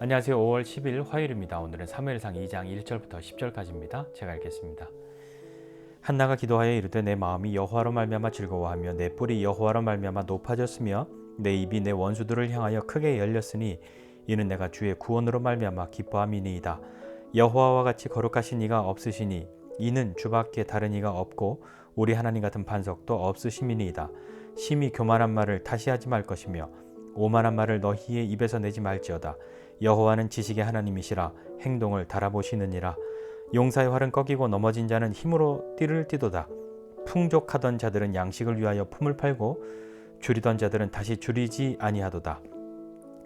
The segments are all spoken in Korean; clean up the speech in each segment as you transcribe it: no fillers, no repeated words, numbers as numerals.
안녕하세요. 5월 10일 화요일입니다. 오늘은 사무엘상 2장 1절부터 10절까지입니다. 제가 읽겠습니다. 한나가 기도하여 이르되 내 마음이 여호와로 말미암아 즐거워하며 내 뿔이 여호와로 말미암아 높아졌으며 내 입이 내 원수들을 향하여 크게 열렸으니 이는 내가 주의 구원으로 말미암아 기뻐함이니이다. 여호와와 같이 거룩하신 이가 없으시니 이는 주밖에 다른 이가 없고 우리 하나님 같은 반석도 없으심이니이다. 심히 교만한 말을 다시 하지 말 것이며 오만한 말을 너희의 입에서 내지 말지어다. 여호와는 지식의 하나님이시라 행동을 달아보시느니라. 용사의 활은 꺾이고 넘어진 자는 힘으로 띠를 띠도다. 풍족하던 자들은 양식을 위하여 품을 팔고 줄이던 자들은 다시 줄이지 아니하도다.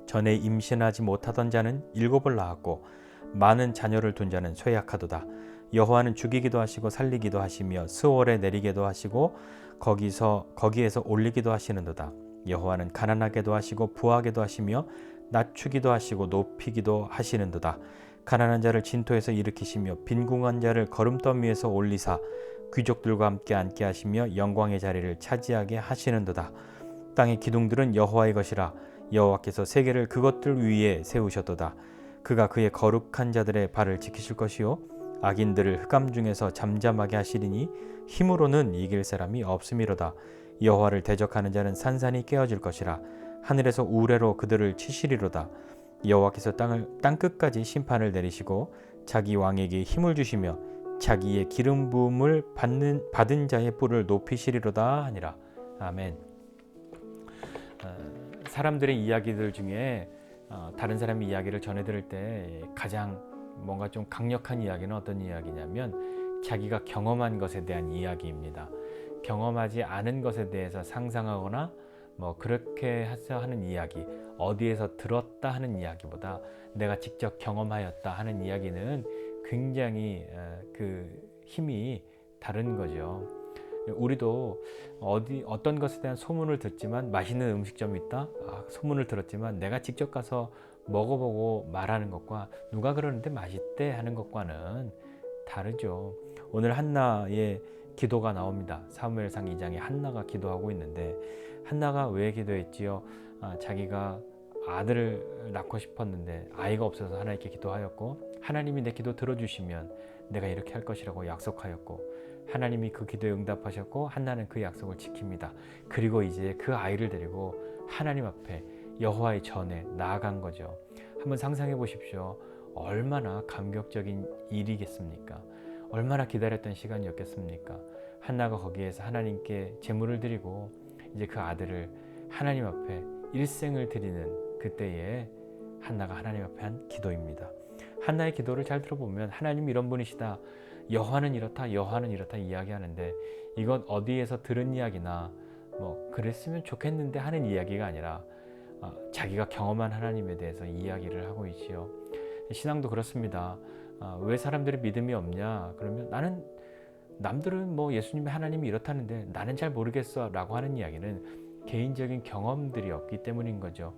전에 임신하지 못하던 자는 7을 낳았고 많은 자녀를 둔 자는 쇠약하도다. 여호와는 죽이기도 하시고 살리기도 하시며 스월에 내리게도 하시고 거기에서 올리기도 하시는도다. 여호와는 가난하게도 하시고 부하게도 하시며 낮추기도 하시고 높이기도 하시는도다. 가난한 자를 진토에서 일으키시며 빈궁한 자를 거름더미 위에서 올리사 귀족들과 함께 앉게 하시며 영광의 자리를 차지하게 하시는도다. 땅의 기둥들은 여호와의 것이라 여호와께서 세계를 그것들 위에 세우셨도다. 그가 그의 거룩한 자들의 발을 지키실 것이요 악인들을 흑암 중에서 잠잠하게 하시리니 힘으로는 이길 사람이 없음이로다. 여호와를 대적하는 자는 산산이 깨어질 것이라 하늘에서 우레로 그들을 치시리로다. 여호와께서 땅 끝까지 심판을 내리시고 자기 왕에게 힘을 주시며 자기의 기름 부음을 받은 자의 뿔을 높이시리로다 하니라. 아멘. 사람들의 이야기들 중에 다른 사람의 이야기를 전해 들을 때 가장 뭔가 좀 강력한 이야기는 어떤 이야기냐면 자기가 경험한 것에 대한 이야기입니다. 경험하지 않은 것에 대해서 상상하거나 그렇게 해서 하는 이야기, 어디에서 들었다 하는 이야기보다 내가 직접 경험하였다 하는 이야기는 굉장히 그 힘이 다른 거죠. 우리도 어떤 것에 대한 소문을 듣지만 맛있는 음식점이 있다? 소문을 들었지만 내가 직접 가서 먹어보고 말하는 것과 누가 그러는데 맛있대 하는 것과는 다르죠. 오늘 한나의 기도가 나옵니다. 사무엘상 2장에 한나가 기도하고 있는데 한나가 왜 기도했지요? 자기가 아들을 낳고 싶었는데 아이가 없어서 하나님께 기도하였고 하나님이 내 기도 들어주시면 내가 이렇게 할 것이라고 약속하였고 하나님이 그 기도에 응답하셨고 한나는 그 약속을 지킵니다. 그리고 이제 그 아이를 데리고 하나님 앞에 여호와의 전에 나아간 거죠. 한번 상상해 보십시오. 얼마나 감격적인 일이겠습니까? 얼마나 기다렸던 시간이었겠습니까? 한나가 거기에서 하나님께 제물을 드리고 이제 그 아들을 하나님 앞에 일생을 드리는 그때에 한나가 하나님 앞에 한 기도입니다. 한나의 기도를 잘 들어보면 하나님 이런 분이시다. 여호와는 이렇다. 여호와는 이렇다 이야기하는데 이건 어디에서 들은 이야기나 그랬으면 좋겠는데 하는 이야기가 아니라 자기가 경험한 하나님에 대해서 이야기를 하고 있지요. 신앙도 그렇습니다. 왜 사람들이 믿음이 없냐? 그러면 남들은 예수님의 하나님이 이렇다는데 나는 잘 모르겠어 라고 하는 이야기는 개인적인 경험들이 없기 때문인 거죠.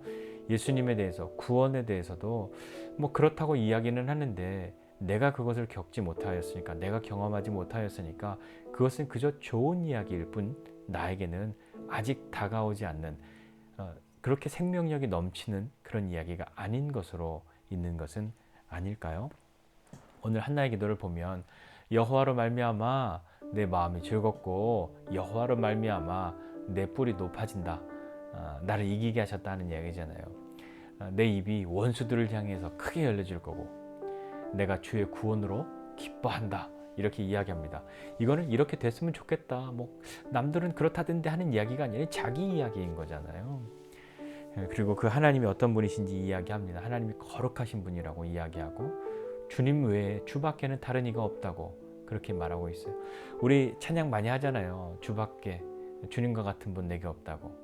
예수님에 대해서 구원에 대해서도 그렇다고 이야기는 하는데 내가 그것을 겪지 못하였으니까 내가 경험하지 못하였으니까 그것은 그저 좋은 이야기일 뿐 나에게는 아직 다가오지 않는 그렇게 생명력이 넘치는 그런 이야기가 아닌 것으로 있는 것은 아닐까요? 오늘 한나의 기도를 보면 여호와로 말미암아 내 마음이 즐겁고 여호와로 말미암아 내 뿔이 높아진다. 나를 이기게 하셨다는 이야기잖아요. 내 입이 원수들을 향해서 크게 열려질 거고 내가 주의 구원으로 기뻐한다. 이렇게 이야기합니다. 이거는 이렇게 됐으면 좋겠다. 남들은 그렇다던데 하는 이야기가 아니라 자기 이야기인 거잖아요. 그리고 그 하나님이 어떤 분이신지 이야기합니다. 하나님이 거룩하신 분이라고 이야기하고 주님 외에 주밖에는 다른 이가 없다고 그렇게 말하고 있어요. 우리 찬양 많이 하잖아요. 주밖에 주님과 같은 분 내게 없다고.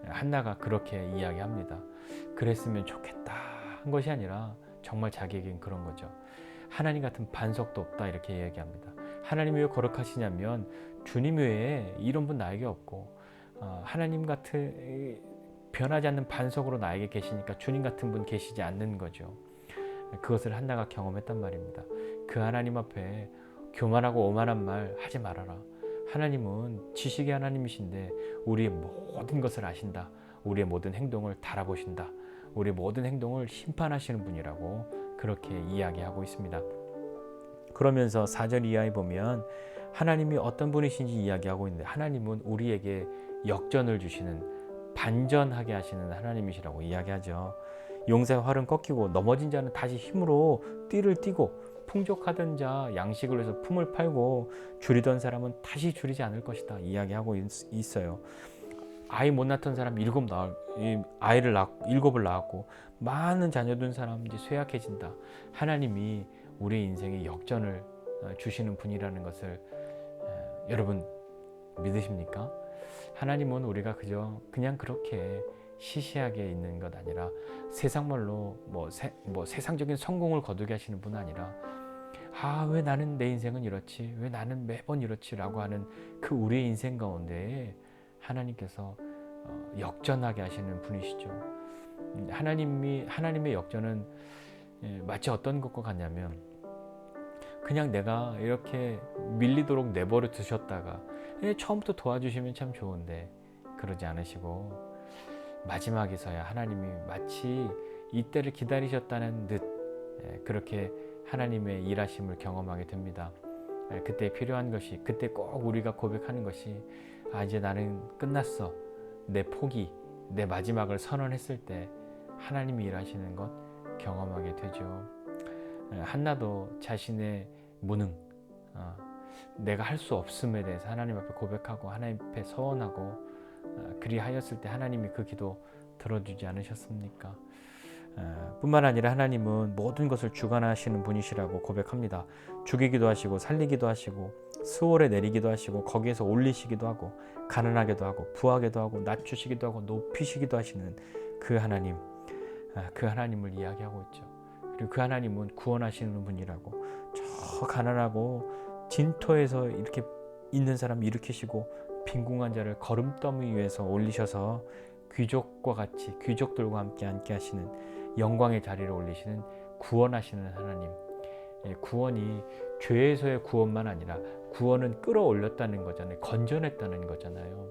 한나가 그렇게 이야기합니다. 그랬으면 좋겠다 한 것이 아니라 정말 자기에겐 그런 거죠. 하나님 같은 반석도 없다 이렇게 이야기합니다. 하나님이 왜 거룩하시냐면 주님 외에 이런 분 나에게 없고 하나님 같은 변하지 않는 반석으로 나에게 계시니까 주님 같은 분 계시지 않는 거죠. 그것을 한나가 경험했단 말입니다. 그 하나님 앞에 교만하고 오만한 말 하지 말아라. 하나님은 지식의 하나님이신데 우리의 모든 것을 아신다. 우리의 모든 행동을 달아보신다. 우리 모든 행동을 심판하시는 분이라고 그렇게 이야기하고 있습니다. 그러면서 4절 이하에 보면 하나님이 어떤 분이신지 이야기하고 있는데, 하나님은 우리에게 역전을 주시는, 반전하게 하시는 하나님이시라고 이야기하죠. 용사의 활은 꺾이고 넘어진 자는 다시 힘으로 띠를 띠고, 풍족하던 자 양식을 위해서 품을 팔고 줄이던 사람은 다시 줄이지 않을 것이다 이야기하고 있어요. 아이 못 낳던 사람 아이를 일곱을 낳았고, 많은 자녀 둔 사람 이제 쇠약해진다. 하나님이 우리 인생에 역전을 주시는 분이라는 것을 여러분 믿으십니까? 하나님은 우리가 그냥 그렇게 시시하게 있는 것 아니라, 세상 말로 세상적인 성공을 거두게 하시는 분 아니라, 왜 나는 내 인생은 이렇지, 왜 나는 매번 이렇지라고 하는 그 우리의 인생 가운데 하나님께서 역전하게 하시는 분이시죠. 하나님의 역전은 마치 어떤 것과 같냐면, 그냥 내가 이렇게 밀리도록 내버려 두셨다가 처음부터 도와주시면 참 좋은데 그러지 않으시고, 마지막에서야 하나님이 마치 이때를 기다리셨다는 듯 그렇게 하나님의 일하심을 경험하게 됩니다. 그때 필요한 것이, 그때 꼭 우리가 고백하는 것이, 이제 나는 끝났어, 내 포기, 내 마지막을 선언했을 때 하나님이 일하시는 것 경험하게 되죠. 한나도 자신의 무능, 내가 할 수 없음에 대해서 하나님 앞에 고백하고 하나님 앞에 서원하고 그리하였을 때 하나님이 그 기도 들어주지 않으셨습니까? 뿐만 아니라 하나님은 모든 것을 주관하시는 분이시라고 고백합니다. 죽이기도 하시고 살리기도 하시고 수월에 내리기도 하시고 거기에서 올리시기도 하고 가난하게도 하고 부하게도 하고 낮추시기도 하고 높이시기도 하시는 그 하나님, 그 하나님을 이야기하고 있죠. 그리고 그 하나님은 구원하시는 분이라고, 저 가난하고 진토에서 이렇게 있는 사람 일으키시고 빈궁한 자를 걸음더미 위에서 올리셔서 귀족과 같이, 귀족들과 함께 앉게 하시는, 영광의 자리를 올리시는, 구원하시는 하나님. 구원이 죄에서의 구원만 아니라 구원은 끌어올렸다는 거잖아요. 건져냈다는 거잖아요.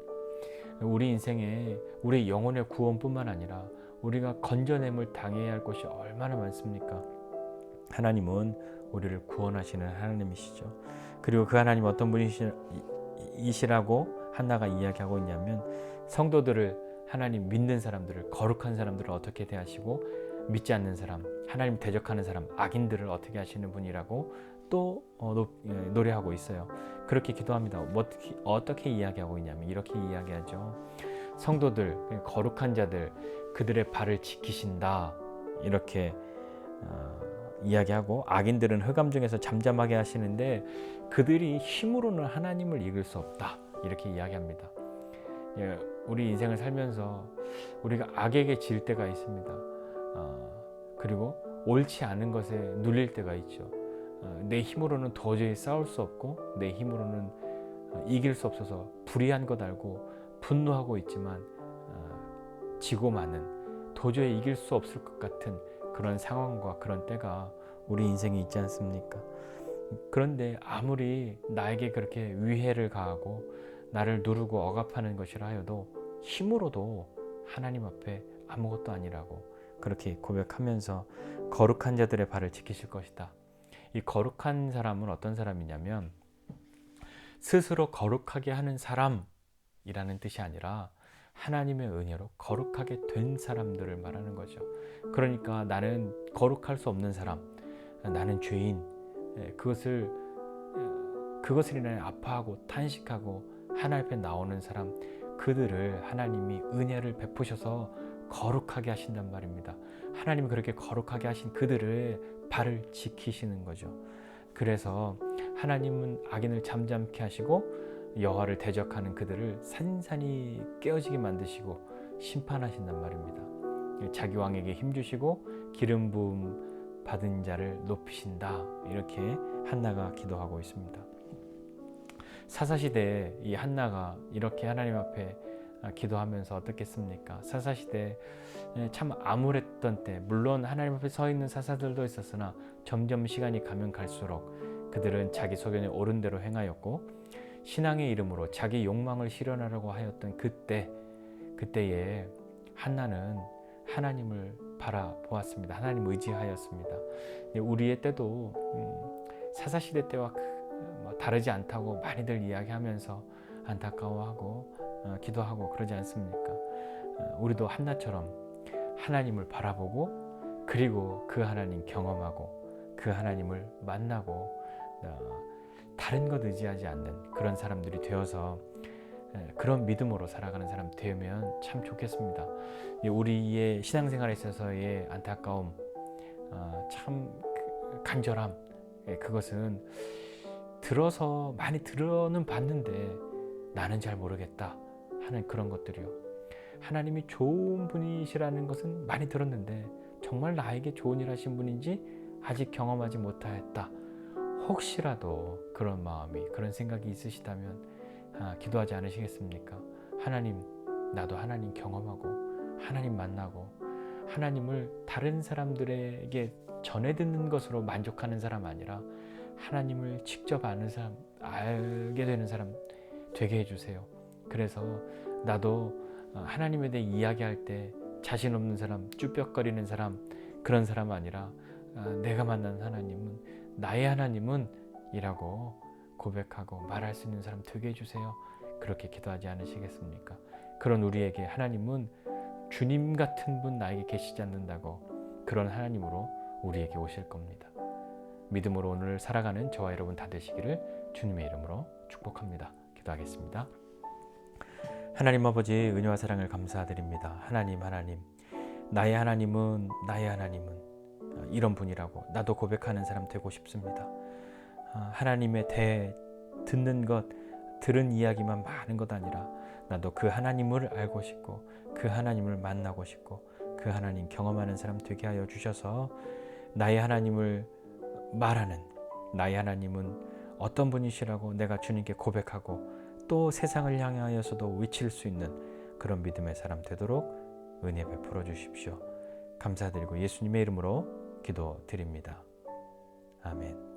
우리 인생에 우리 영혼의 구원뿐만 아니라 우리가 건져냄을 당해야 할 것이 얼마나 많습니까? 하나님은 우리를 구원하시는 하나님이시죠. 그리고 그 하나님 어떤 분이시라고 한나가 이야기하고 있냐면, 성도들을, 하나님 믿는 사람들을, 거룩한 사람들을 어떻게 대하시고, 믿지 않는 사람, 하나님 대적하는 사람, 악인들을 어떻게 하시는 분이라고 또 노래하고 있어요. 그렇게 기도합니다. 어떻게 이야기하고 있냐면 이렇게 이야기하죠. 성도들, 거룩한 자들, 그들의 발을 지키신다 이렇게 이야기하고, 악인들은 흑암 중에서 잠잠하게 하시는데 그들이 힘으로는 하나님을 이길 수 없다 이렇게 이야기합니다. 우리 인생을 살면서 우리가 악에게 질 때가 있습니다. 그리고 옳지 않은 것에 눌릴 때가 있죠. 내 힘으로는 도저히 싸울 수 없고 내 힘으로는 이길 수 없어서 불의한 것 알고 분노하고 있지만 지고 마는, 도저히 이길 수 없을 것 같은 그런 상황과 그런 때가 우리 인생에 있지 않습니까? 그런데 아무리 나에게 그렇게 위해를 가하고 나를 누르고 억압하는 것이라 하여도 힘으로도 하나님 앞에 아무것도 아니라고 그렇게 고백하면서 거룩한 자들의 발을 지키실 것이다. 이 거룩한 사람은 어떤 사람이냐면, 스스로 거룩하게 하는 사람이라는 뜻이 아니라 하나님의 은혜로 거룩하게 된 사람들을 말하는 거죠. 그러니까 나는 거룩할 수 없는 사람, 나는 죄인, 그것을 인해 아파하고 탄식하고 하나님 앞에 나오는 사람, 그들을 하나님이 은혜를 베푸셔서 거룩하게 하신단 말입니다. 하나님이 그렇게 거룩하게 하신 그들을 발을 지키시는 거죠. 그래서 하나님은 악인을 잠잠케 하시고 여호와를 대적하는 그들을 산산이 깨어지게 만드시고 심판하신단 말입니다. 자기 왕에게 힘주시고 기름 부음 받은 자를 높이신다 이렇게 한나가 기도하고 있습니다. 사사시대에 이 한나가 이렇게 하나님 앞에 기도하면서 어떻겠습니까? 사사시대 참 암울했던 때, 물론 하나님 앞에 서 있는 사사들도 있었으나 점점 시간이 가면 갈수록 그들은 자기 소견에 옳은 대로 행하였고 신앙의 이름으로 자기 욕망을 실현하려고 하였던 그때에 한나는 하나님을 바라보았습니다. 하나님 의지하였습니다. 우리의 때도 사사시대 때와 다르지 않다고 많이들 이야기하면서 안타까워하고 기도하고 그러지 않습니까? 우리도 한나처럼 하나님을 바라보고 그리고 그 하나님 경험하고 그 하나님을 만나고 다른 것 의지하지 않는 그런 사람들이 되어서 그런 믿음으로 살아가는 사람 되면 참 좋겠습니다. 우리의 신앙생활에 있어서의 안타까움, 참 간절함, 그것은 들어서 많이 들어는 봤는데 나는 잘 모르겠다 하는 그런 것들이요. 하나님이 좋은 분이시라는 것은 많이 들었는데 정말 나에게 좋은 일 하신 분인지 아직 경험하지 못하였다. 혹시라도 그런 마음이, 그런 생각이 있으시다면 기도하지 않으시겠습니까? 하나님, 나도 하나님 경험하고 하나님 만나고 하나님을 다른 사람들에게 전해 듣는 것으로 만족하는 사람 아니라 하나님을 직접 아는 사람, 알게 되는 사람 되게 해주세요. 그래서 나도 하나님에 대해 이야기할 때 자신 없는 사람, 쭈뼛거리는 사람, 그런 사람 아니라 내가 만난 하나님은 나의 하나님은 이라고 고백하고 말할 수 있는 사람 되게 해주세요. 그렇게 기도하지 않으시겠습니까? 그런 우리에게 하나님은 주님 같은 분 나에게 계시지 않는다고 그런 하나님으로 우리에게 오실 겁니다. 믿음으로 오늘 살아가는 저와 여러분 다 되시기를 주님의 이름으로 축복합니다. 기도하겠습니다. 하나님 아버지 은혜와 사랑을 감사드립니다. 하나님 나의 하나님은 이런 분이라고 나도 고백하는 사람 되고 싶습니다. 하나님의 듣는 것, 들은 이야기만 많은 것 아니라 나도 그 하나님을 알고 싶고 그 하나님을 만나고 싶고 그 하나님 경험하는 사람 되게 하여 주셔서 나의 하나님을 말하는, 나의 하나님은 어떤 분이시라고 내가 주님께 고백하고 또 세상을 향하여서도 외칠 수 있는 그런 믿음의 사람 되도록 은혜 베풀어 주십시오. 감사드리고 예수님의 이름으로 기도드립니다. 아멘.